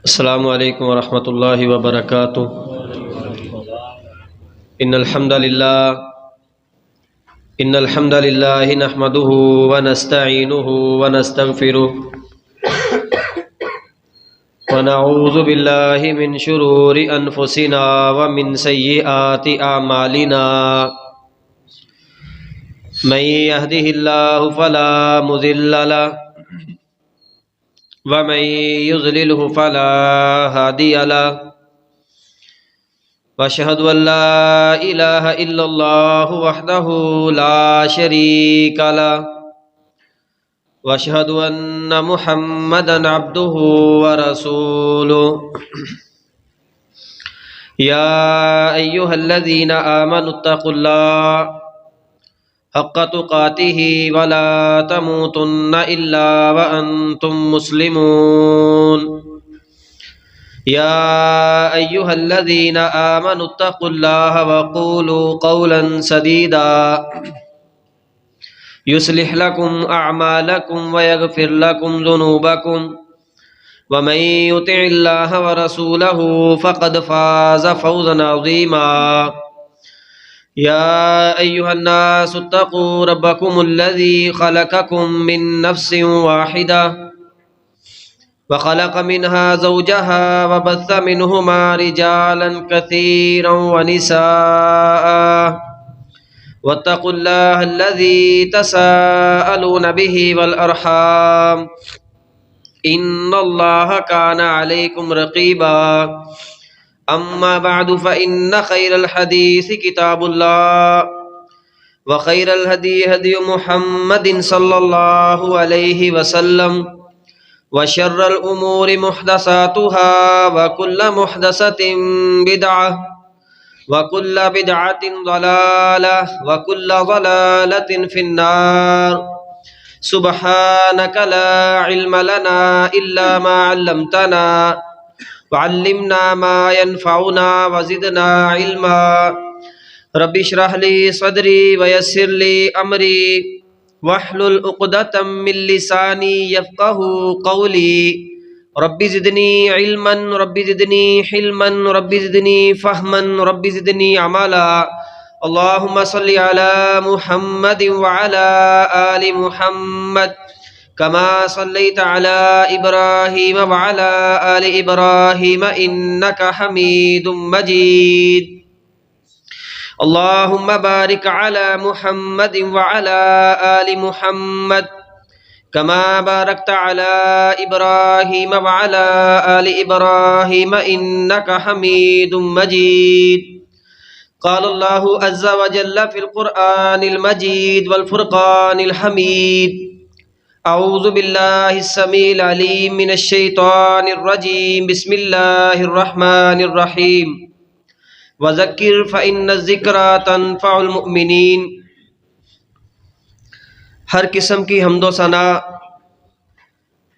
السلام علیکم ورحمۃ اللہ وبرکاتہ۔ ان الحمد للہ نحمده ونستعینه ونستغفره ونعوذ باللہ من شرور انفسنا ومن سیئات اعمالنا من يهده الله فلا مضل له ومن يضلله فلا هادي له واشهد ان لا اله الا الله وحده لا شريك له واشهد ان محمدا عبده ورسوله يا ايها الذين امنوا اتقوا الله حق تقاته ولا تموتن الا وانتم مسلمون يا ايها الذين امنوا اتقوا الله وقولوا قولا سديدا يصلح لكم اعمالكم ويغفر لكم ذنوبكم ومن يطع الله ورسوله فقد فاز فوزا عظيما يا أيها الناس اتقوا ربكم الذي خلقكم من نفس واحدة وخلق منها زوجها وبث منهما رجالا كثيرا ونساء واتقوا الله الذي تساءلون به والأرحام إن الله كان عليكم رقيبا أما بعد فإن خير الحديث كتاب الله وخير الهدي هدي محمد صلى الله عليه وسلم وشر الأمور محدثاتها وكل محدثة بدعة وكل بدعة ضلالة وكل ضلالة في النار سبحانك لا علم لنا إلا ما علمتنا وعلمنا ما ينفعنا وزدنا علما رب اشرح لي صدري ويسر لي أمري واحلل عقدة من لساني يفقهوا قولي رب زدني علما رب زدني حلما رب زدني فهما رب زدني عملا اللهم صل على محمد وعلى آل محمد كما صليت على إبراهيم وعلى آل إبراهيم إنك حميد مجيد اللهم بارك على محمد وعلى آل محمد كما باركت على إبراهيم وعلى آل إبراهيم إنك حميد مجيد قال الله عز وجل في القرآن المجيد والفرقان الحميد اعوذ باللہ السمیع العلیم من الشیطان الرجیم بسم اللہ الرحمن الرحیم وذکر فإن الذکرى تنفع المؤمنین۔ ہر قسم کی حمد و ثنا،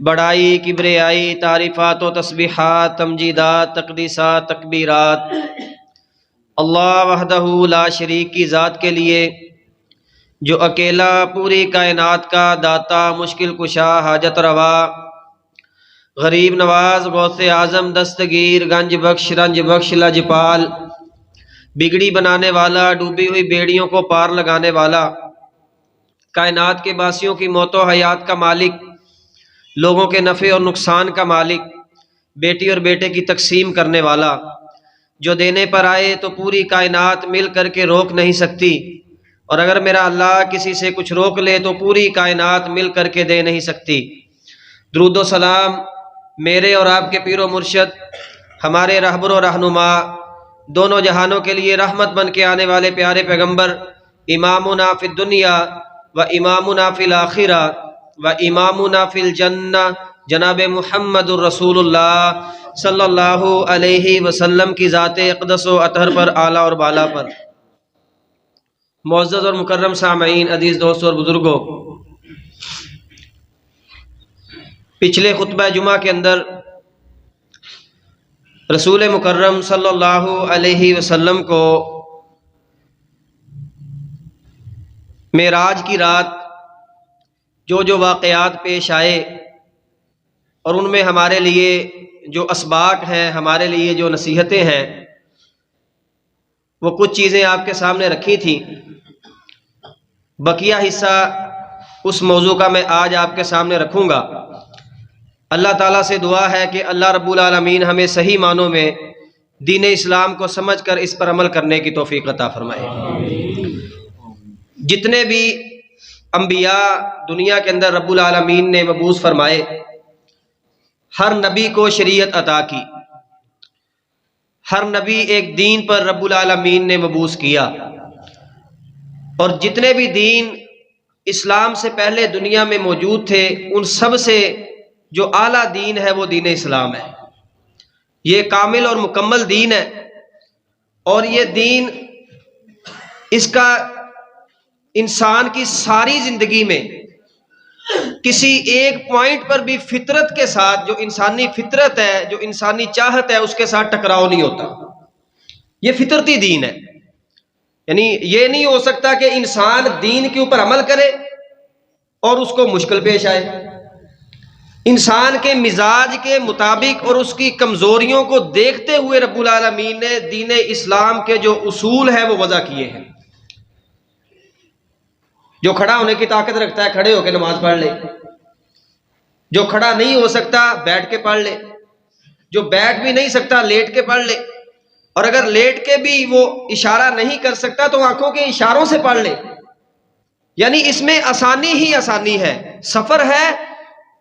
بڑائی، کبریائی، تعریفات و تسبیحات، تمجیدات، تقدیسات، تکبیرات اللہ وحدہ لا شریک کی ذات کے لیے، جو اکیلا پوری کائنات کا داتا، مشکل کشا، حاجت روا، غریب نواز، غوث اعظم، دستگیر، گنج بخش، رنج بخش، لجپال، بگڑی بنانے والا، ڈوبی ہوئی بیڑیوں کو پار لگانے والا، کائنات کے باسیوں کی موت و حیات کا مالک، لوگوں کے نفع اور نقصان کا مالک، بیٹی اور بیٹے کی تقسیم کرنے والا، جو دینے پر آئے تو پوری کائنات مل کر کے روک نہیں سکتی، اور اگر میرا اللہ کسی سے کچھ روک لے تو پوری کائنات مل کر کے دے نہیں سکتی۔ درود و سلام میرے اور آپ کے پیر و مرشد، ہمارے رہبر و رہنما، دونوں جہانوں کے لیے رحمت بن کے آنے والے پیارے پیغمبر، امامنا فی الدنیا و امامنا فی الآخرہ و امامنا فی الجنہ، جناب محمد الرسول اللہ صلی اللہ علیہ وسلم کی ذات اقدس و اطہر پر، اعلیٰ اور بالا پر۔ معزز اور مکرم سامعین، عزیز دوستوں اور بزرگوں، پچھلے خطبہ جمعہ کے اندر رسول مکرم صلی اللہ علیہ وسلم کو معراج کی رات جو واقعات پیش آئے اور ان میں ہمارے لیے جو اسباق ہیں، ہمارے لیے جو نصیحتیں ہیں، وہ کچھ چیزیں آپ کے سامنے رکھی تھیں۔ بقیہ حصہ اس موضوع کا میں آج آپ کے سامنے رکھوں گا۔ اللہ تعالیٰ سے دعا ہے کہ اللہ رب العالمین ہمیں صحیح معنوں میں دین اسلام کو سمجھ کر اس پر عمل کرنے کی توفیق عطا فرمائے۔ جتنے بھی انبیاء دنیا کے اندر رب العالمین نے مبعوث فرمائے، ہر نبی کو شریعت عطا کی، ہر نبی ایک دین پر رب العالمین نے مبعوث کیا، اور جتنے بھی دین اسلام سے پہلے دنیا میں موجود تھے ان سب سے جو اعلیٰ دین ہے وہ دین اسلام ہے۔ یہ کامل اور مکمل دین ہے، اور یہ دین اس کا انسان کی ساری زندگی میں کسی ایک پوائنٹ پر بھی فطرت کے ساتھ، جو انسانی فطرت ہے، جو انسانی چاہت ہے، اس کے ساتھ ٹکراؤ نہیں ہوتا۔ یہ فطرتی دین ہے، یعنی یہ نہیں ہو سکتا کہ انسان دین کے اوپر عمل کرے اور اس کو مشکل پیش آئے۔ انسان کے مزاج کے مطابق اور اس کی کمزوریوں کو دیکھتے ہوئے رب العالمین نے دین اسلام کے جو اصول ہیں وہ وضع کیے ہیں۔ جو کھڑا ہونے کی طاقت رکھتا ہے کھڑے ہو کے نماز پڑھ لے، جو کھڑا نہیں ہو سکتا بیٹھ کے پڑھ لے، جو بیٹھ بھی نہیں سکتا لیٹ کے پڑھ لے، اور اگر لیٹ کے بھی وہ اشارہ نہیں کر سکتا تو آنکھوں کے اشاروں سے پڑھ لے۔ یعنی اس میں آسانی ہی آسانی ہے۔ سفر ہے،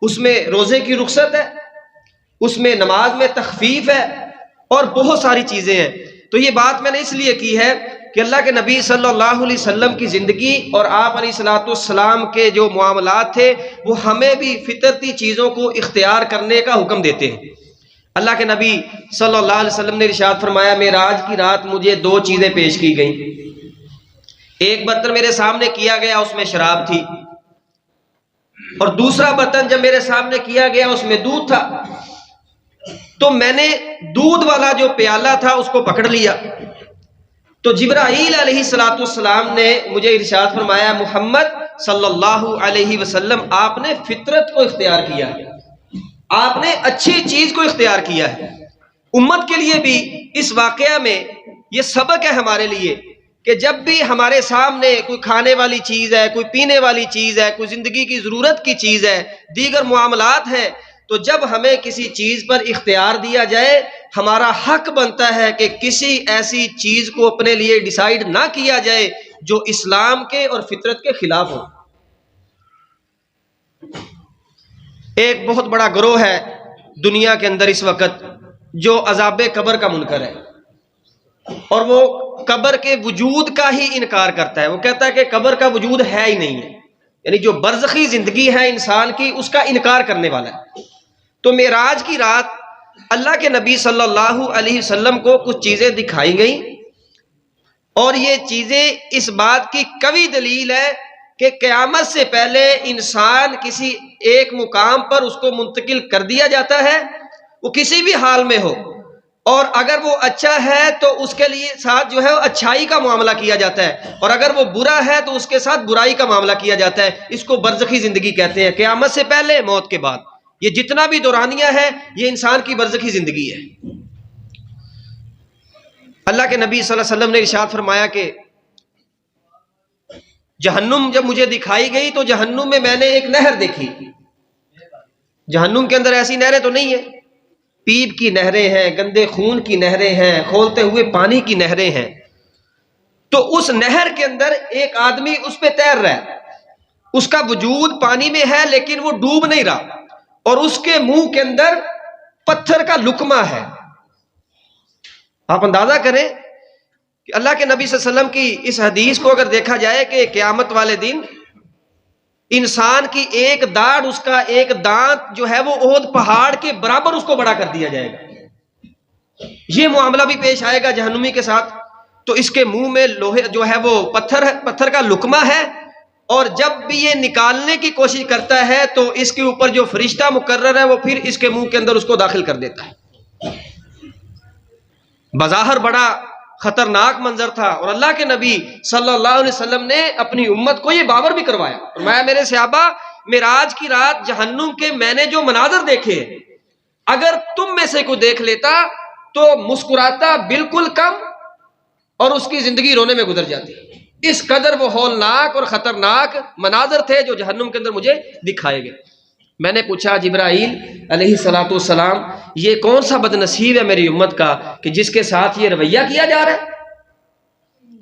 اس میں روزے کی رخصت ہے، اس میں نماز میں تخفیف ہے، اور بہت ساری چیزیں ہیں۔ تو یہ بات میں نے اس لیے کی ہے کہ اللہ کے نبی صلی اللہ علیہ وسلم کی زندگی اور آپ علیہ الصلوۃ والسلام کے جو معاملات تھے وہ ہمیں بھی فطرتی چیزوں کو اختیار کرنے کا حکم دیتے ہیں۔ اللہ کے نبی صلی اللہ علیہ وسلم نے ارشاد فرمایا، معراج کی رات مجھے دو چیزیں پیش کی گئیں۔ ایک برتن میرے سامنے کیا گیا، اس میں شراب تھی، اور دوسرا برتن جب میرے سامنے کیا گیا اس میں دودھ تھا۔ تو میں نے دودھ والا جو پیالہ تھا اس کو پکڑ لیا، تو جبرائیل علیہ الصلوۃ والسلام نے مجھے ارشاد فرمایا، محمد صلی اللہ علیہ وسلم آپ نے فطرت کو اختیار کیا ہے، آپ نے اچھی چیز کو اختیار کیا ہے۔ امت کے لیے بھی اس واقعہ میں یہ سبق ہے ہمارے لیے کہ جب بھی ہمارے سامنے کوئی کھانے والی چیز ہے، کوئی پینے والی چیز ہے، کوئی زندگی کی ضرورت کی چیز ہے، دیگر معاملات ہیں، تو جب ہمیں کسی چیز پر اختیار دیا جائے، ہمارا حق بنتا ہے کہ کسی ایسی چیز کو اپنے لیے ڈیسائیڈ نہ کیا جائے جو اسلام کے اور فطرت کے خلاف ہو۔ ایک بہت بڑا گروہ ہے دنیا کے اندر اس وقت جو عذاب قبر کا منکر ہے، اور وہ قبر کے وجود کا ہی انکار کرتا ہے۔ وہ کہتا ہے کہ قبر کا وجود ہے ہی نہیں ہے، یعنی جو برزخی زندگی ہے انسان کی اس کا انکار کرنے والا ہے۔ تو معراج کی رات اللہ کے نبی صلی اللہ علیہ وسلم کو کچھ چیزیں دکھائی گئیں، اور یہ چیزیں اس بات کی قوی دلیل ہے کہ قیامت سے پہلے انسان کسی ایک مقام پر اس کو منتقل کر دیا جاتا ہے، وہ کسی بھی حال میں ہو، اور اگر وہ اچھا ہے تو اس کے لیے ساتھ جو ہے اچھائی کا معاملہ کیا جاتا ہے، اور اگر وہ برا ہے تو اس کے ساتھ برائی کا معاملہ کیا جاتا ہے۔ اس کو برزخی زندگی کہتے ہیں، قیامت سے پہلے موت کے بعد۔ یہ جتنا بھی دورانیہ ہے یہ انسان کی برزخی زندگی ہے۔ اللہ کے نبی صلی اللہ علیہ وسلم نے ارشاد فرمایا کہ جہنم جب مجھے دکھائی گئی تو جہنم میں نے ایک نہر دیکھی۔ جہنم کے اندر ایسی نہریں تو نہیں ہیں، پیپ کی نہریں ہیں، گندے خون کی نہریں ہیں، کھولتے ہوئے پانی کی نہریں ہیں۔ تو اس نہر کے اندر ایک آدمی اس پہ تیر رہا ہے، اس کا وجود پانی میں ہے لیکن وہ ڈوب نہیں رہا، اور اس کے منہ کے اندر پتھر کا لقمہ ہے۔ آپ اندازہ کریں کہ اللہ کے نبی صلی اللہ علیہ وسلم کی اس حدیث کو اگر دیکھا جائے کہ قیامت والے دن انسان کی ایک داڑھ، اس کا ایک دانت جو ہے وہ احد پہاڑ کے برابر اس کو بڑا کر دیا جائے گا۔ یہ معاملہ بھی پیش آئے گا جہنمی کے ساتھ۔ تو اس کے منہ میں لوہے جو ہے وہ پتھر کا لقمہ ہے، اور جب بھی یہ نکالنے کی کوشش کرتا ہے تو اس کے اوپر جو فرشتہ مقرر ہے وہ پھر اس کے منہ کے اندر اس کو داخل کر دیتا ہے۔ بظاہر بڑا خطرناک منظر تھا، اور اللہ کے نبی صلی اللہ علیہ وسلم نے اپنی امت کو یہ باور بھی کروایا۔ فرمایا میرے صحابہ، معراج کی رات جہنم کے میں نے جو مناظر دیکھے اگر تم میں سے کوئی دیکھ لیتا تو مسکراتا بالکل کم اور اس کی زندگی رونے میں گزر جاتی. اس قدر وہ ہولناک اور خطرناک مناظر تھے جو جہنم کے اندر مجھے دکھائے گئے. میں نے پوچھا جبرائیل علیہ الصلوۃ والسلام یہ کون سا بد نصیب ہے میری امت کا کہ جس کے ساتھ یہ رویہ کیا جا رہا ہے؟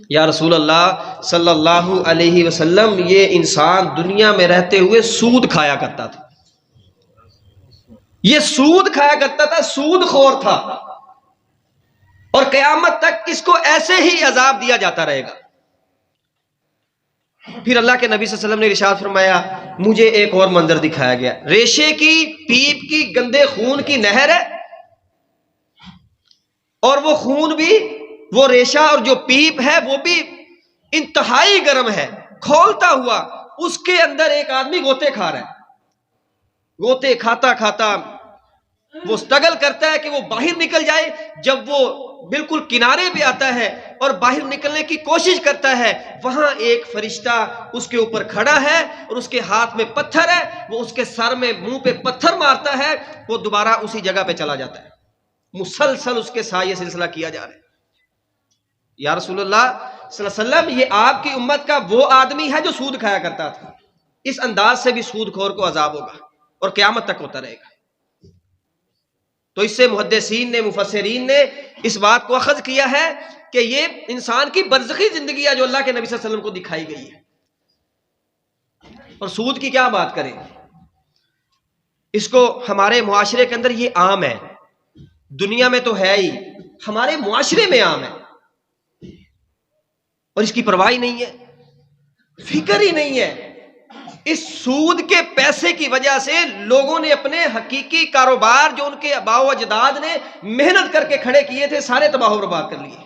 یا رسول اللہ صلی اللہ علیہ وسلم یہ انسان دنیا میں رہتے ہوئے سود کھایا کرتا تھا. یہ سود کھایا کرتا تھا، سود خور تھا، اور قیامت تک اس کو ایسے ہی عذاب دیا جاتا رہے گا. پھر اللہ کے نبی صلی اللہ علیہ وسلم نے ارشاد فرمایا مجھے ایک اور منظر دکھایا گیا. ریشے کی پیپ کی گندے خون کی نہر ہے، اور وہ خون بھی، وہ ریشہ اور جو پیپ ہے وہ بھی انتہائی گرم ہے، کھولتا ہوا. اس کے اندر ایک آدمی غوطے کھا رہا ہے. غوطے کھاتا کھاتا وہ اسٹرگل کرتا ہے کہ وہ باہر نکل جائے. جب وہ بالکل کنارے پہ آتا ہے اور باہر نکلنے کی کوشش کرتا ہے، وہاں ایک فرشتہ اس کے اوپر کھڑا ہے اور اس کے ہاتھ میں پتھر ہے. وہ اس کے سر میں، منہ پہ پتھر مارتا ہے، وہ دوبارہ اسی جگہ پہ چلا جاتا ہے. مسلسل اس کے ساتھ یہ سلسلہ کیا جا رہا ہے. یا رسول اللہ صلی اللہ علیہ وسلم یہ آپ کی امت کا وہ آدمی ہے جو سود کھایا کرتا تھا. اس انداز سے بھی سود خور کو عذاب ہوگا اور قیامت تک ہوتا رہے گا. تو اس سے محدثین نے، مفسرین نے اس بات کو اخذ کیا ہے کہ یہ انسان کی برزخی زندگی ہے جو اللہ کے نبی صلی اللہ علیہ وسلم کو دکھائی گئی ہے. اور سود کی کیا بات کریں، اس کو ہمارے معاشرے کے اندر یہ عام ہے. دنیا میں تو ہے ہی، ہمارے معاشرے میں عام ہے، اور اس کی پرواہ نہیں ہے، فکر ہی نہیں ہے. اس سود کے پیسے کی وجہ سے لوگوں نے اپنے حقیقی کاروبار جو ان کے آباء و اجداد نے محنت کر کے کھڑے کیے تھے سارے تباہ و برباد کر لیے.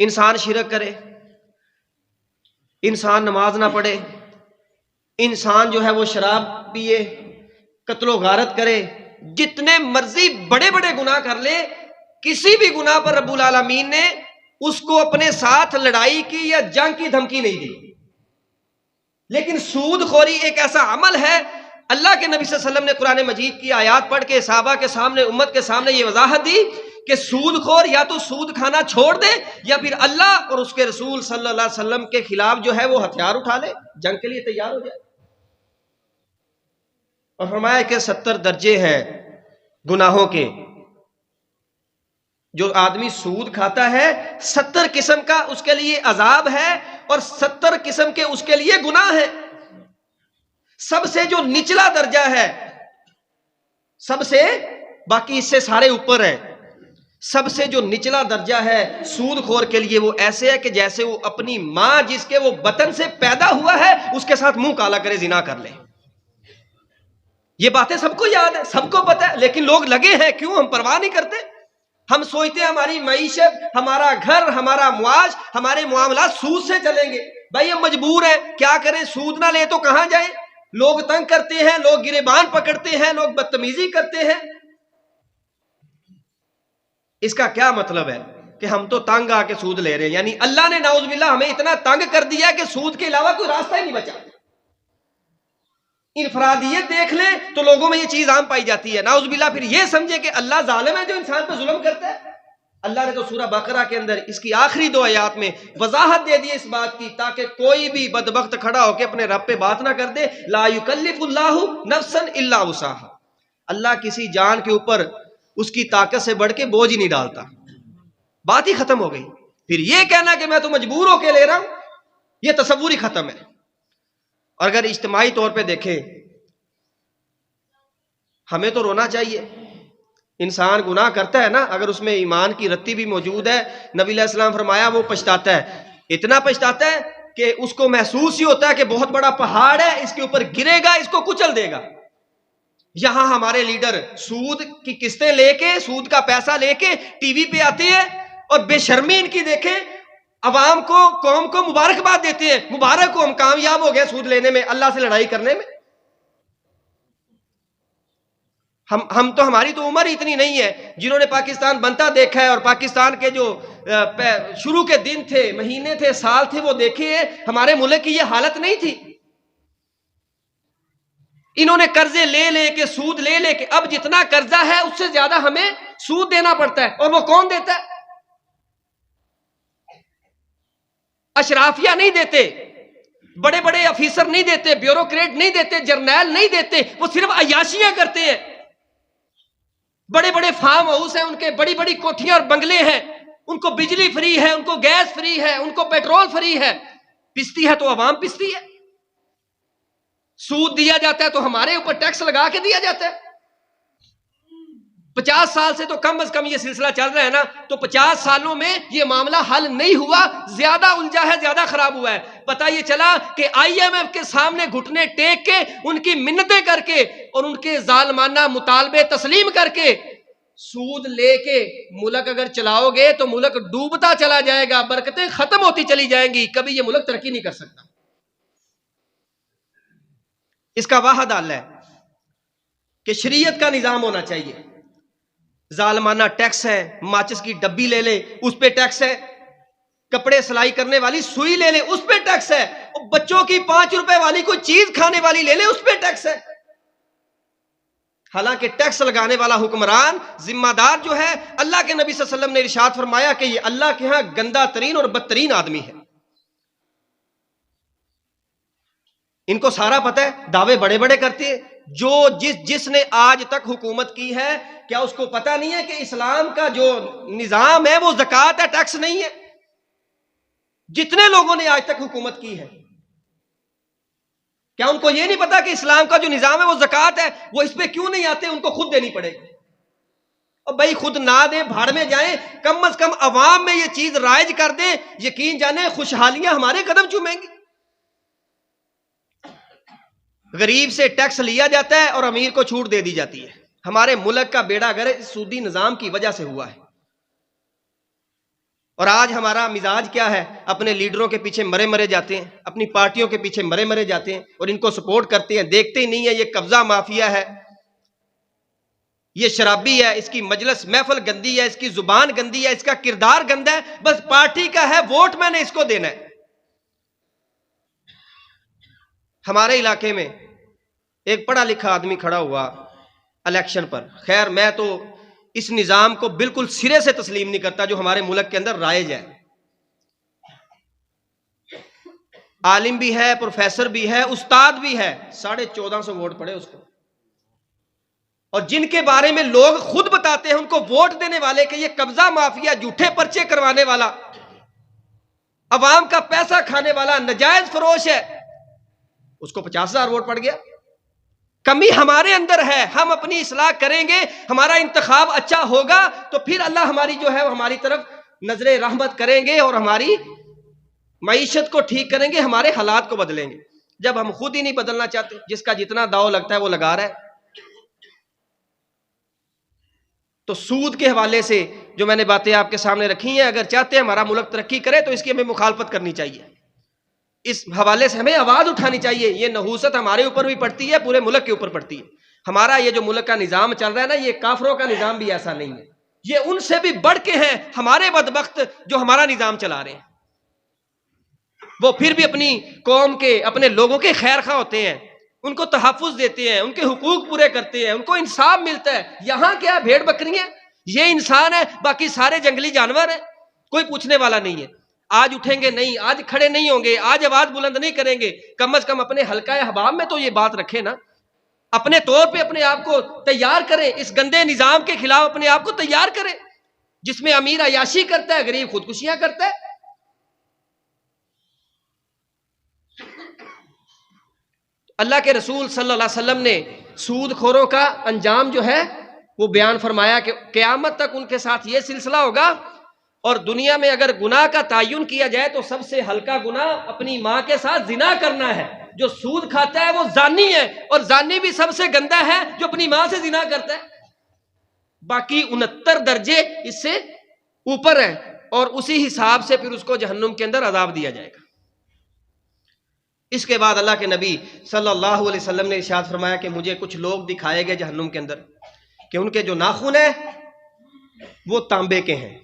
انسان شرک کرے، انسان نماز نہ پڑھے، انسان جو ہے وہ شراب پیے، قتل و غارت کرے، جتنے مرضی بڑے بڑے گناہ کر لے، کسی بھی گناہ پر رب العالمین نے اس کو اپنے ساتھ لڑائی کی یا جنگ کی دھمکی نہیں دی. لیکن سود خوری ایک ایسا عمل ہے، اللہ کے نبی صلی اللہ علیہ وسلم نے قرآن مجید کی آیات پڑھ کے صحابہ کے سامنے، امت کے سامنے یہ وضاحت دی کہ سود خور یا تو سود کھانا چھوڑ دے یا پھر اللہ اور اس کے رسول صلی اللہ علیہ وسلم کے خلاف جو ہے وہ ہتھیار اٹھا لے، جنگ کے لیے تیار ہو جائے. اور فرمایا کہ 70 درجے ہیں گناہوں کے. جو آدمی سود کھاتا ہے 70 قسم کا اس کے لیے عذاب ہے، اور 70 قسم کے اس کے لیے گناہ ہے. سب سے جو نچلا درجہ ہے، سب سے، باقی اس سے سارے اوپر ہیں، سب سے جو نچلا درجہ ہے سود خور کے لیے وہ ایسے ہے کہ جیسے وہ اپنی ماں جس کے وہ بطن سے پیدا ہوا ہے اس کے ساتھ منہ کالا کرے، زنا کر لے. یہ باتیں سب کو یاد ہے، سب کو پتہ ہے، لیکن لوگ لگے ہیں. کیوں؟ ہم پرواہ نہیں کرتے. ہم سوچتے ہیں ہماری معیشت، ہمارا گھر، ہمارا معاش، ہمارے معاملات سود سے چلیں گے. بھائی ہم مجبور ہیں، کیا کریں؟ سود نہ لے تو کہاں جائیں؟ لوگ تنگ کرتے ہیں، لوگ گریبان پکڑتے ہیں، لوگ بدتمیزی کرتے ہیں. اس کا کیا مطلب ہے کہ ہم تو تنگ آ کے سود لے رہے ہیں؟ یعنی اللہ نے نعوذ باللہ ہمیں اتنا تنگ کر دیا کہ سود کے علاوہ کوئی راستہ ہی نہیں بچا. انفرادیت دیکھ لیں تو لوگوں میں یہ چیز عام پائی جاتی ہے. نعوذ باللہ پھر یہ سمجھے کہ اللہ ظالم ہے جو انسان پہ ظلم کرتا ہے. اللہ نے تو سورہ بقرہ کے اندر اس کی آخری 2 آیات میں وضاحت دے دی اس بات کی، تاکہ کوئی بھی بدبخت کھڑا ہو کے اپنے رب پہ بات نہ کر دے. لا یکلف اللہ نفسا الا وسعها. اللہ کسی جان کے اوپر اس کی طاقت سے بڑھ کے بوجھ ہی نہیں ڈالتا. بات ہی ختم ہو گئی. پھر یہ کہنا کہ میں تو مجبور ہو کے لے رہا ہوں، یہ تصور ہی ختم ہے. اور اگر اجتماعی طور پہ دیکھیں، ہمیں تو رونا چاہیے. انسان گناہ کرتا ہے نا، اگر اس میں ایمان کی رتی بھی موجود ہے، نبی علیہ السلام فرمایا وہ پچھتاتا ہے. اتنا پچھتاتا ہے کہ اس کو محسوس ہی ہوتا ہے کہ بہت بڑا پہاڑ ہے، اس کے اوپر گرے گا، اس کو کچل دے گا. یہاں ہمارے لیڈر سود کی قسطیں لے کے، سود کا پیسہ لے کے ٹی وی پہ آتے ہیں اور بے شرمی ان کی دیکھیں، عوام کو، قوم کو مبارکباد دیتے ہیں، مبارک ہو ہم کامیاب ہو گئے سود لینے میں، اللہ سے لڑائی کرنے میں. ہم تو، ہماری تو عمر ہی اتنی نہیں ہے. جنہوں نے پاکستان بنتا دیکھا ہے اور پاکستان کے جو شروع کے دن تھے، مہینے تھے، سال تھے، وہ دیکھے ہیں. ہمارے ملک کی یہ حالت نہیں تھی. انہوں نے قرضے لے لے کے، سود لے لے کے، اب جتنا قرضہ ہے اس سے زیادہ ہمیں سود دینا پڑتا ہے، اور وہ کون دیتا ہے؟ اشرافیہ نہیں دیتے، بڑے بڑے افیسر نہیں دیتے، بیوروکریٹ نہیں دیتے، جرنیل نہیں دیتے، وہ صرف عیاشیاں کرتے ہیں۔ بڑے بڑے فارم ہاؤس ہیں ان کے، بڑی بڑی کوٹھیاں اور بنگلے ہیں، ان کو بجلی فری ہے، ان کو گیس فری ہے، ان کو پیٹرول فری ہے، پستی ہے تو عوام پستی ہے۔ سود دیا جاتا ہے تو ہمارے اوپر ٹیکس لگا کے دیا جاتا ہے۔ 50 سال سے تو کم از کم یہ سلسلہ چل رہا ہے نا، تو 50 سالوں میں یہ معاملہ حل نہیں ہوا، زیادہ الجھا ہے، زیادہ خراب ہوا ہے۔ پتہ یہ چلا کہ IMF کے سامنے گھٹنے ٹیک کے، ان کی منتیں کر کے اور ان کے ظالمانہ مطالبے تسلیم کر کے، سود لے کے ملک اگر چلاؤ گے تو ملک ڈوبتا چلا جائے گا، برکتیں ختم ہوتی چلی جائیں گی، کبھی یہ ملک ترقی نہیں کر سکتا۔ اس کا واحد حل ہے کہ شریعت کا نظام ہونا چاہیے۔ ظالمانہ ٹیکس ہے، ماچس کی ڈبی لے لے اس پہ ٹیکس ہے، کپڑے سلائی کرنے والی سوئی لے لے اس پہ ٹیکس ہے، بچوں کی 5 روپے والی کوئی چیز کھانے والی لے لے اس پہ ٹیکس ہے۔ حالانکہ ٹیکس لگانے والا حکمران ذمہ دار جو ہے، اللہ کے نبی صلی اللہ علیہ وسلم نے ارشاد فرمایا کہ یہ اللہ کے ہاں گندہ ترین اور بدترین آدمی ہے۔ ان کو سارا پتہ ہے، دعوے بڑے بڑے کرتے ہیں۔ جو جس نے آج تک حکومت کی ہے، کیا اس کو پتہ نہیں ہے کہ اسلام کا جو نظام ہے وہ زکوٰۃ ہے، ٹیکس نہیں ہے؟ جتنے لوگوں نے آج تک حکومت کی ہے، کیا ان کو یہ نہیں پتا کہ اسلام کا جو نظام ہے وہ زکوٰۃ ہے؟ وہ اس پہ کیوں نہیں آتے؟ ان کو خود دینی پڑے گی۔ اور بھائی خود نہ دیں، بھاڑ میں جائیں، کم از کم عوام میں یہ چیز رائج کر دیں، یقین جانیں خوشحالیاں ہمارے قدم چومیں گی۔ غریب سے ٹیکس لیا جاتا ہے اور امیر کو چھوٹ دے دی جاتی ہے۔ ہمارے ملک کا بیڑا گرک اس سودی نظام کی وجہ سے ہوا ہے۔ اور آج ہمارا مزاج کیا ہے؟ اپنے لیڈروں کے پیچھے مرے مرے جاتے ہیں، اپنی پارٹیوں کے پیچھے مرے مرے جاتے ہیں اور ان کو سپورٹ کرتے ہیں، دیکھتے ہی نہیں ہے یہ قبضہ مافیا ہے، یہ شرابی ہے، اس کی مجلس محفل گندی ہے، اس کی زبان گندی ہے، اس کا کردار گندا ہے، بس پارٹی کا ہے، ووٹ میں نے اس کو دینا ہے۔ ہمارے علاقے میں ایک پڑھا لکھا آدمی کھڑا ہوا الیکشن پر، خیر میں تو اس نظام کو بالکل سرے سے تسلیم نہیں کرتا جو ہمارے ملک کے اندر رائج ہے۔ عالم بھی ہے، پروفیسر بھی ہے، استاد بھی ہے، 1450 ووٹ پڑے اس کو، اور جن کے بارے میں لوگ خود بتاتے ہیں ان کو ووٹ دینے والے کہ یہ قبضہ مافیا، جھوٹے پرچے کروانے والا، عوام کا پیسہ کھانے والا، نجائز فروش ہے، اس کو 50,000 ووٹ پڑ گیا۔ کمی ہمارے اندر ہے، ہم اپنی اصلاح کریں گے، ہمارا انتخاب اچھا ہوگا تو پھر اللہ ہماری جو ہے ہماری طرف نظر رحمت کریں گے اور ہماری معیشت کو ٹھیک کریں گے، ہمارے حالات کو بدلیں گے۔ جب ہم خود ہی نہیں بدلنا چاہتے، جس کا جتنا داؤ لگتا ہے وہ لگا رہا ہے۔ تو سود کے حوالے سے جو میں نے باتیں آپ کے سامنے رکھی ہیں، اگر چاہتے ہیں ہمارا ملک ترقی کرے تو اس کی ہمیں مخالفت کرنی چاہیے، اس حوالے سے ہمیں آواز اٹھانی چاہیے۔ یہ نحوست ہمارے اوپر بھی پڑتی ہے، پورے ملک کے اوپر پڑتی ہے۔ ہمارا یہ جو ملک کا نظام چل رہا ہے نا، یہ کافروں کا نظام بھی ایسا نہیں ہے، یہ ان سے بھی بڑھ کے ہیں ہمارے بدبخت جو ہمارا نظام چلا رہے ہیں۔ وہ پھر بھی اپنی قوم کے، اپنے لوگوں کے خیر خواہ ہوتے ہیں، ان کو تحفظ دیتے ہیں، ان کے حقوق پورے کرتے ہیں، ان کو انصاف ملتا ہے۔ یہاں کیا بھیڑ بکریاں، یہ انسان ہے، باقی سارے جنگلی جانور ہیں، کوئی پوچھنے والا نہیں ہے۔ آج اٹھیں گے نہیں، آج کھڑے نہیں ہوں گے، آج آواز بلند نہیں کریں گے، کم از کم اپنے حلقہ احباب میں تو یہ بات رکھیں نا، اپنے طور پہ اپنے آپ کو تیار کریں، اس گندے نظام کے خلاف اپنے آپ کو تیار کریں جس میں امیر عیاشی کرتا ہے، غریب خودکشیاں کرتا ہے۔ اللہ کے رسول صلی اللہ علیہ وسلم نے سود خوروں کا انجام جو ہے وہ بیان فرمایا کہ قیامت تک ان کے ساتھ یہ سلسلہ ہوگا، اور دنیا میں اگر گناہ کا تعین کیا جائے تو سب سے ہلکا گناہ اپنی ماں کے ساتھ زنا کرنا ہے۔ جو سود کھاتا ہے وہ زانی ہے، اور زانی بھی سب سے گندا ہے جو اپنی ماں سے زنا کرتا ہے۔ باقی 69 درجے اس سے اوپر ہیں، اور اسی حساب سے پھر اس کو جہنم کے اندر عذاب دیا جائے گا۔ اس کے بعد اللہ کے نبی صلی اللہ علیہ وسلم نے ارشاد فرمایا کہ مجھے کچھ لوگ دکھائے گئے جہنم کے اندر کہ ان کے جو ناخن ہیں وہ تانبے کے ہیں،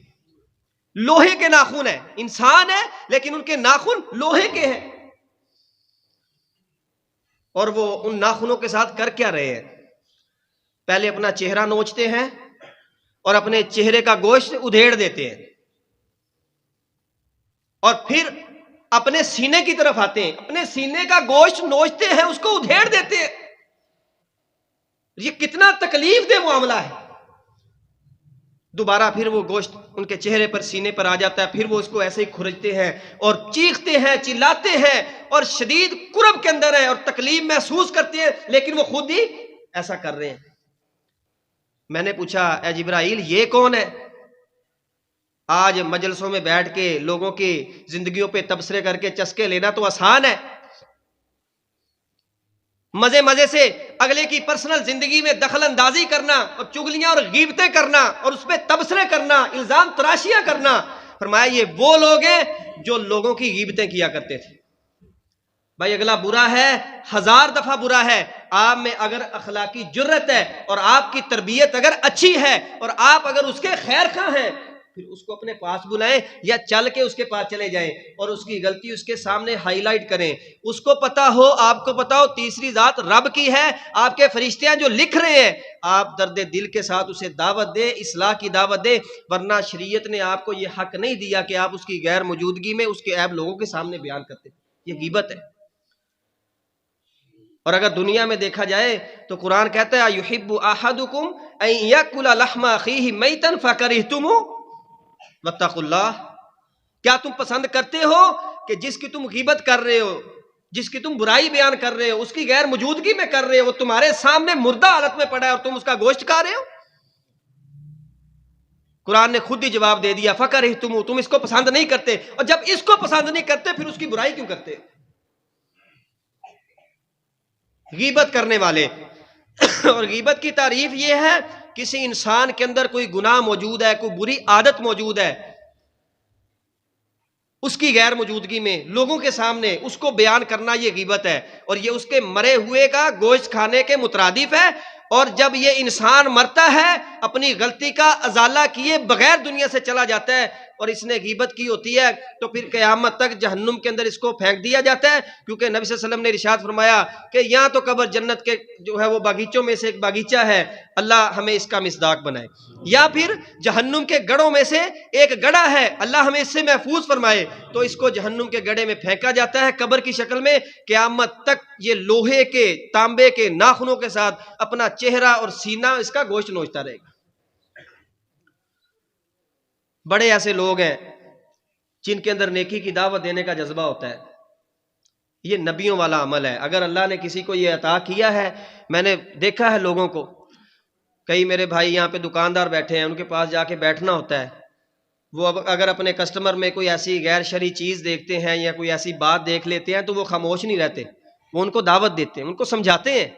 لوہے کے ناخن ہیں، انسان ہے لیکن ان کے ناخن لوہے کے ہیں، اور وہ ان ناخنوں کے ساتھ کر کیا رہے ہیں؟ پہلے اپنا چہرہ نوچتے ہیں اور اپنے چہرے کا گوشت ادھیڑ دیتے ہیں، اور پھر اپنے سینے کی طرف آتے ہیں، اپنے سینے کا گوشت نوچتے ہیں، اس کو ادھیڑ دیتے ہیں۔ یہ کتنا تکلیف دہ معاملہ ہے۔ دوبارہ پھر وہ گوشت ان کے چہرے پر، سینے پر آ جاتا ہے، پھر وہ اس کو ایسے ہی کھرچتے ہیں اور چیختے ہیں، چلاتے ہیں اور شدید کرب کے اندر ہیں اور تکلیف محسوس کرتے ہیں، لیکن وہ خود ہی ایسا کر رہے ہیں۔ میں نے پوچھا اے جبرائیل یہ کون ہے؟ آج مجلسوں میں بیٹھ کے لوگوں کی زندگیوں پہ تبصرے کر کے چسکے لینا تو آسان ہے، مزے مزے سے اگلے کی پرسنل زندگی میں دخل اندازی کرنا اور چگلیاں اور غیبتیں کرنا اور اس پہ تبصرے کرنا، الزام تراشیاں کرنا۔ فرمایا یہ وہ لوگ ہیں جو لوگوں کی غیبتیں کیا کرتے تھے۔ بھائی اگلا برا ہے، 1000 دفعہ برا ہے۔ آپ میں اگر اخلاقی جرت ہے اور آپ کی تربیت اگر اچھی ہے اور آپ اگر اس کے خیر خواہ ہیں، پھر اس کو اپنے پاس بلائیں یا چل کے اس کے پاس چلے جائیں اور اس کی غلطی اس کے سامنے ہائی لائٹ کریں۔ اس کو پتا ہو، آپ کو پتا ہو تیسری ذات رب کی ہے، آپ کے فرشتے ہیں جو لکھ رہے ہیں، آپ درد دل کے ساتھ اسے دعوت دیں، اصلاح کی دعوت دیں، ورنہ شریعت نے آپ کو یہ حق نہیں دیا کہ آپ اس کی غیر موجودگی میں اس کے عیب لوگوں کے سامنے بیان کرتے۔ یہ غیبت ہے۔ اور اگر دنیا میں دیکھا جائے تو قرآن کہتا ہے یحب احدکم ان یاکل لحم اخیہ میتا فکرہتموہ واتقوا اللہ، کیا تم پسند کرتے ہو کہ جس کی تم غیبت کر رہے ہو، جس کی تم برائی بیان کر رہے ہو، اس کی غیر موجودگی میں کر رہے ہو، وہ تمہارے سامنے مردہ حالت میں پڑا ہے اور تم اس کا گوشت کھا رہے ہو؟ قرآن نے خود ہی جواب دے دیا فکرہتموہ، تم اس کو پسند نہیں کرتے، اور جب اس کو پسند نہیں کرتے پھر اس کی برائی کیوں کرتے؟ غیبت کرنے والے اور غیبت کی تعریف یہ ہے کسی انسان کے اندر کوئی گناہ موجود ہے، کوئی بری عادت موجود ہے، اس کی غیر موجودگی میں لوگوں کے سامنے اس کو بیان کرنا، یہ غیبت ہے، اور یہ اس کے مرے ہوئے کا گوشت کھانے کے مترادف ہے۔ اور جب یہ انسان مرتا ہے اپنی غلطی کا ازالہ کیے بغیر دنیا سے چلا جاتا ہے اور اس نے غیبت کی ہوتی ہے تو پھر قیامت تک جہنم کے اندر اس کو پھینک دیا جاتا ہے، کیونکہ نبی صلی اللہ علیہ وسلم نے ارشاد فرمایا کہ یہاں تو قبر جنت کے جو ہے وہ باغیچوں میں سے ایک باغیچہ ہے، اللہ ہمیں اس کا مصداق بنائے، یا پھر جہنم کے گڑھوں میں سے ایک گڑھا ہے، اللہ ہمیں اس سے محفوظ فرمائے، تو اس کو جہنم کے گڑھے میں پھینکا جاتا ہے قبر کی شکل میں۔ قیامت تک یہ لوہے کے، تانبے کے ناخنوں کے ساتھ اپنا چہرہ اور سینہ اس کا گوشت نوچتا رہے گا۔ بڑے ایسے لوگ ہیں جن کے اندر نیکی کی دعوت دینے کا جذبہ ہوتا ہے، یہ نبیوں والا عمل ہے۔ اگر اللہ نے کسی کو یہ عطا کیا ہے، میں نے دیکھا ہے لوگوں کو، کئی میرے بھائی یہاں پہ دکاندار بیٹھے ہیں، ان کے پاس جا کے بیٹھنا ہوتا ہے، وہ اگر اپنے کسٹمر میں کوئی ایسی غیر شرعی چیز دیکھتے ہیں یا کوئی ایسی بات دیکھ لیتے ہیں تو وہ خاموش نہیں رہتے، وہ ان کو دعوت دیتے ہیں، ان کو سمجھاتے ہیں۔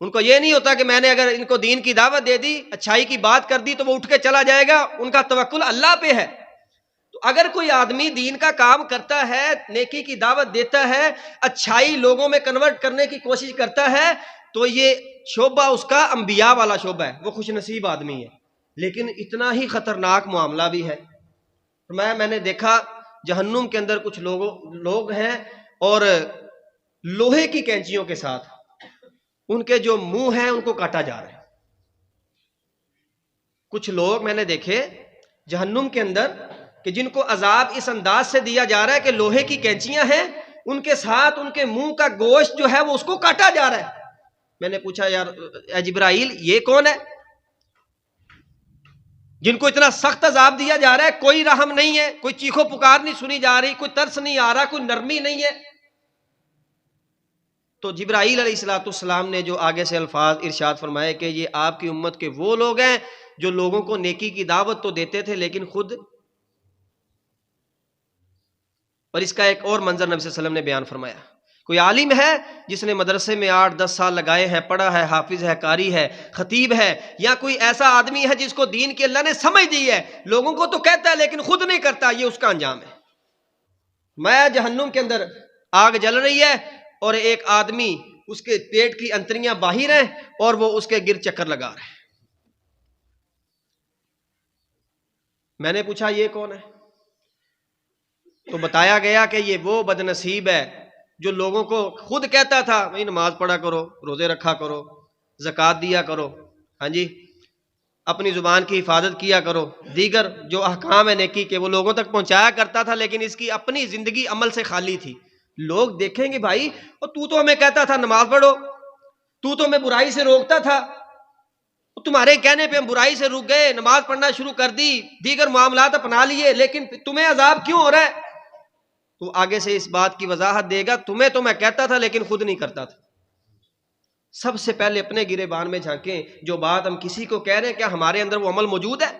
ان کو یہ نہیں ہوتا کہ میں نے اگر ان کو دین کی دعوت دے دی، اچھائی کی بات کر دی تو وہ اٹھ کے چلا جائے گا، ان کا توکل اللہ پہ ہے۔ تو اگر کوئی آدمی دین کا کام کرتا ہے، نیکی کی دعوت دیتا ہے، اچھائی لوگوں میں کنورٹ کرنے کی کوشش کرتا ہے، تو یہ شعبہ اس کا انبیاء والا شعبہ ہے، وہ خوش نصیب آدمی ہے۔ لیکن اتنا ہی خطرناک معاملہ بھی ہے۔ میں نے دیکھا جہنم کے اندر کچھ لوگ ہیں اور لوہے کی کینچیوں کے ساتھ ان کے جو منہ ہیں ان کو کاٹا جا رہا ہے۔ کچھ لوگ میں نے دیکھے جہنم کے اندر کہ جن کو عذاب اس انداز سے دیا جا رہا ہے کہ لوہے کی کینچیاں ہیں، ان کے ساتھ ان کے منہ کا گوشت جو ہے وہ اس کو کاٹا جا رہا ہے۔ میں نے پوچھا یار اے جبرائیل یہ کون ہے جن کو اتنا سخت عذاب دیا جا رہا ہے؟ کوئی رحم نہیں ہے، کوئی چیخو پکار نہیں سنی جا رہی، کوئی ترس نہیں آ رہا، کوئی نرمی نہیں ہے۔ تو جبرائیل علیہ السلام نے جو آگے سے الفاظ ارشاد فرمائے کہ یہ آپ کی امت کے وہ لوگ ہیں جو لوگوں کو نیکی کی دعوت تو دیتے تھے لیکن خود، اور اس کا ایک اور منظر نبی صلی اللہ علیہ وسلم نے بیان فرمایا، کوئی عالم ہے جس نے مدرسے میں 8-10 سال لگائے ہیں، پڑھا ہے، حافظ ہے، قاری ہے، خطیب ہے، یا کوئی ایسا آدمی ہے جس کو دین کی اللہ نے سمجھ دی ہے، لوگوں کو تو کہتا ہے لیکن خود نہیں کرتا، یہ اس کا انجام ہے۔ میں جہنم کے اندر آگ جل رہی ہے اور ایک آدمی اس کے پیٹ کی انتریاں باہر ہیں اور وہ اس کے گرد چکر لگا رہے ہیں۔ میں نے پوچھا یہ کون ہے؟ تو بتایا گیا کہ یہ وہ بدنصیب ہے جو لوگوں کو خود کہتا تھا بھائی نماز پڑھا کرو، روزے رکھا کرو، زکوٰۃ دیا کرو، ہاں جی، اپنی زبان کی حفاظت کیا کرو، دیگر جو احکام ہے نیکی کے وہ لوگوں تک پہنچایا کرتا تھا، لیکن اس کی اپنی زندگی عمل سے خالی تھی. لوگ دیکھیں گے بھائی تو ہمیں کہتا تھا نماز پڑھو، تو ہمیں برائی سے روکتا تھا، تمہارے کہنے پہ ہم برائی سے رک گئے، نماز پڑھنا شروع کر دی، دیگر معاملات اپنا لیے، لیکن تمہیں عذاب کیوں ہو رہا ہے؟ تو آگے سے اس بات کی وضاحت دے گا، تمہیں تو میں کہتا تھا لیکن خود نہیں کرتا تھا. سب سے پہلے اپنے گریبان میں جھانکیں، جو بات ہم کسی کو کہہ رہے ہیں کیا ہمارے اندر وہ عمل موجود ہے؟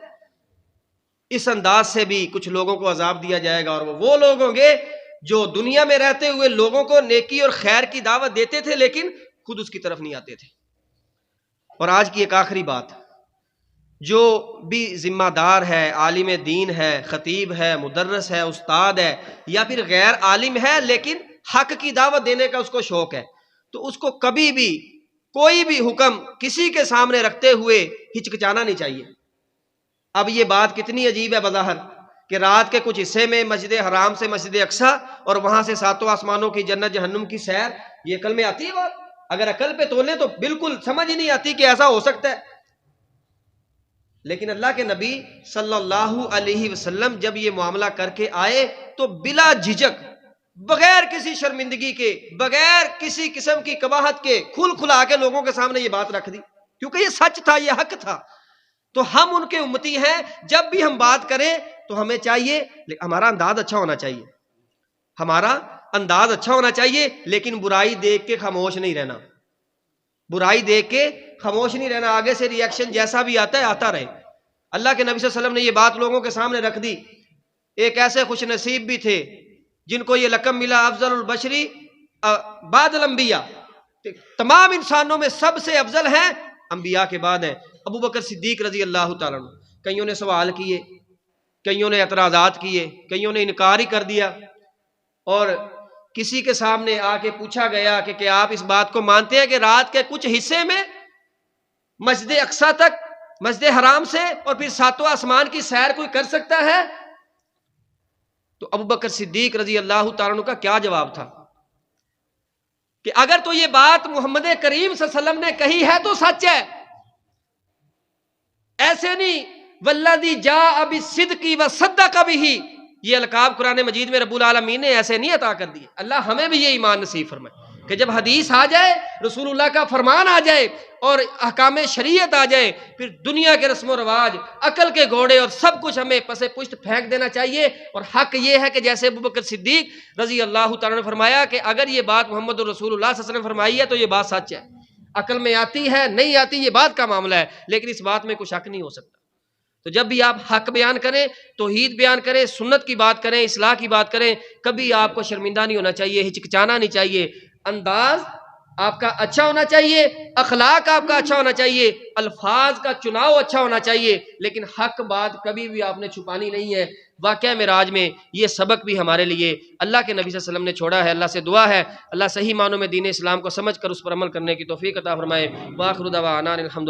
اس انداز سے بھی کچھ لوگوں کو عذاب دیا جائے گا، اور وہ لوگ ہوں گے جو دنیا میں رہتے ہوئے لوگوں کو نیکی اور خیر کی دعوت دیتے تھے لیکن خود اس کی طرف نہیں آتے تھے. اور آج کی ایک آخری بات، جو بھی ذمہ دار ہے، عالم دین ہے، خطیب ہے، مدرس ہے، استاد ہے، یا پھر غیر عالم ہے لیکن حق کی دعوت دینے کا اس کو شوق ہے، تو اس کو کبھی بھی کوئی بھی حکم کسی کے سامنے رکھتے ہوئے ہچکچانا نہیں چاہیے. اب یہ بات کتنی عجیب ہے بظاہر کہ رات کے کچھ حصے میں مسجد حرام سے مسجد اقصی اور وہاں سے ساتوں آسمانوں کی جنت جہنم کی سیر، یہ عقل میں آتی ہے بات؟ اگر عقل پہ تولیں تو بالکل سمجھ ہی نہیں آتی کہ ایسا ہو سکتا ہے. لیکن اللہ کے نبی صلی اللہ علیہ وسلم جب یہ معاملہ کر کے آئے تو بلا جھجک، بغیر کسی شرمندگی کے، بغیر کسی قسم کی قباحت کے، کھل کھلا کے لوگوں کے سامنے یہ بات رکھ دی، کیونکہ یہ سچ تھا، یہ حق تھا. تو ہم ان کے امتی ہیں، جب بھی ہم بات کریں تو ہمیں چاہیے ہمارا انداز اچھا ہونا چاہیے، ہمارا انداز اچھا ہونا چاہیے، لیکن برائی دیکھ کے خاموش نہیں رہنا، برائی دیکھ کے خاموش نہیں رہنا، آگے سے ری ایکشن جیسا بھی آتا ہے آتا رہے. اللہ کے نبی صلی اللہ علیہ وسلم نے یہ بات لوگوں کے سامنے رکھ دی. ایک ایسے خوش نصیب بھی تھے جن کو یہ لقب ملا افضل البشری بعد الانبیاء، تمام انسانوں میں سب سے افضل ہیں انبیاء کے بعد ہیں ابو بکر صدیق رضی اللہ تعالیٰ عنہ. کئیوں نے سوال کیے، کئیوں نے اعتراضات کیے، کئیوں نے انکار ہی کر دیا، اور کسی کے سامنے آ کے پوچھا گیا کہ کیا آپ اس بات کو مانتے ہیں کہ رات کے کچھ حصے میں مسجد اقصی تک، مسجد حرام سے اور پھر ساتوں آسمان کی سیر کوئی کر سکتا ہے؟ تو ابو بکر صدیق رضی اللہ تعالیٰ عنہ کا کیا جواب تھا کہ اگر تو یہ بات محمد کریم صلی اللہ علیہ وسلم نے کہی ہے تو سچ ہے، ایسے نہیں. والذی جاء بالصدق وصدق بہ، یہ القاب قرآن مجید میں رب العالمین نے ایسے نہیں عطا کر دیے. اللہ ہمیں بھی یہ ایمان نصیب فرمائے کہ جب حدیث آ جائے، رسول اللہ کا فرمان آ جائے اور احکام شریعت آ جائے، پھر دنیا کے رسم و رواج، عقل کے گھوڑے اور سب کچھ ہمیں پس پشت پھینک دینا چاہیے. اور حق یہ ہے کہ جیسے ابوبکر صدیق رضی اللہ تعالیٰ نے فرمایا کہ اگر یہ بات محمد رسول اللہ صلی اللہ علیہ وسلم نے فرمائی ہے تو یہ بات سچ ہے. عقل میں آتی ہے نہیں آتی یہ بات کا معاملہ ہے، لیکن اس بات میں کوئی شک نہیں ہو سکتا. تو جب بھی آپ حق بیان کریں، توحید بیان کریں، سنت کی بات کریں، اصلاح کی بات کریں، کبھی آپ کو شرمندہ نہیں ہونا چاہیے، ہچکچانا نہیں چاہیے. انداز آپ کا اچھا ہونا چاہیے، اخلاق آپ کا اچھا ہونا چاہیے، الفاظ کا چناؤ اچھا ہونا چاہیے، لیکن حق بات کبھی بھی آپ نے چھپانی نہیں ہے. واقعہ معراج میں یہ سبق بھی ہمارے لیے اللہ کے نبی صلی اللہ علیہ وسلم نے چھوڑا ہے. اللہ سے دعا ہے اللہ صحیح معنوں میں دین اسلام کو سمجھ کر اس پر عمل کرنے کی توفیق عطا فرمائے. وآخر دعوانا الحمد